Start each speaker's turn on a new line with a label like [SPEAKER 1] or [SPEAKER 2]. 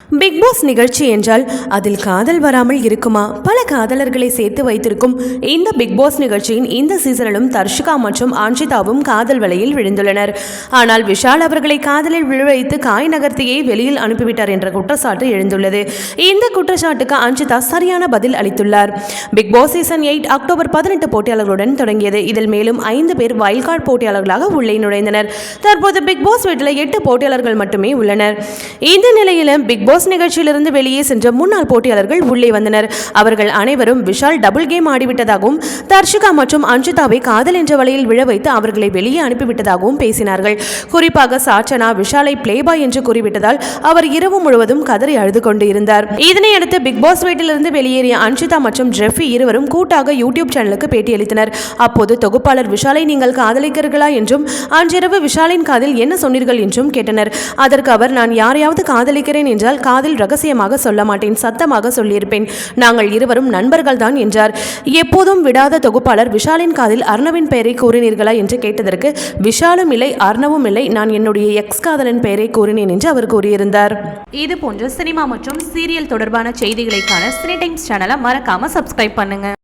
[SPEAKER 1] Big pass நிகழ்ச்சி என்றால் அதில் காதல் வராமல் இருக்குமா? பல காதலர்களை சேர்த்து வைத்திருக்கும் இந்த பிக் பாஸ் நிகழ்ச்சியின் இந்த சீசனிலும் தர்ஷிகா மற்றும் ஆன்ஷிதாவும் காதல் வலையில் விழுந்துள்ளனர். ஆனால் விஷால் அவர்களை காதலில் விழுவைத்து காய் நகர்த்தியை வெளியில் அனுப்பிவிட்டார் என்ற குற்றச்சாட்டு எழுந்துள்ளது. இந்த குற்றச்சாட்டுக்கு ஆன்ஷிதா சரியான பதில் அளித்துள்ளார். பிக் பாஸ் சீசன் 8 அக்டோபர் 18 போட்டியாளர்களுடன் தொடங்கியது. இதில் மேலும் 5 பேர் வைல்ட் கார்டு போட்டியாளர்களாக உள்ளே நுழைந்தனர். தற்போது பிக் பாஸ் வீட்டில் 8 போட்டியாளர்கள் மட்டுமே உள்ளனர். இந்த நிலையில் பிக் பாஸ் நிகழ்ச்சியிலிருந்து வெளியே சென்ற முன்னாள் போட்டியாளர்கள் உள்ளே வந்தனர். அவர்கள் அனைவரும் விஷால் டபுள் கேம் ஆடிவிட்டதாகவும் தர்ஷிகா மற்றும் அன்ஷிதாவை காதல் என்ற வலையில் விழ வைத்து அவர்களை வெளியே அனுப்பிவிட்டதாகவும் பேசினார்கள். குறிப்பாக சாச்சனா விஷாலை பிளேபாய் என்று கூறிவிட்டதால் அவர் இரவு முழுவதும் கதறி அழுது கொண்டு இருந்தார். இதனையடுத்து பிக் பாஸ் வீட்டிலிருந்து வெளியேறிய அன்ஷிதா மற்றும் ஜெஃபி இருவரும் கூட்டாக யூடியூப் சேனலுக்கு பேட்டியளித்தனர். அப்போது தொகுப்பாளர் விஷாலை நீங்கள் காதலிக்கிறீர்களா என்றும் அன்றிரவு விஷாலின் காதில் என்ன சொன்னீர்கள் என்றும் கேட்டனர். அதற்கு அவர், நான் யாரையாவது காதலிக்கிறேன் என்றால் காதில் ரகசியமாக சொல்ல மாட்டேன், சத்தமாக சொல்லியிருப்பேன். நாங்கள் இருவரும் நண்பர்கள் தான் என்றார். எப்போதும் விடாத தொகுப்பாளர் விஷாலின் காதில் அர்ணவின் பெயரை கூறினீர்களா என்று கேட்டதற்கு, விஷாலும் இல்லை அர்ணவும் இல்லை, நான் என்னுடைய எக்ஸ் காதலன் பெயரை கூறினேன் என்று அவர் கூறியிருந்தார்.
[SPEAKER 2] இது போன்ற சினிமா மற்றும் சீரியல் தொடர்பான செய்திகளை காண சினி டைம்ஸ் சேனலை மறக்காம சப்ஸ்கிரைப் பண்ணுங்க.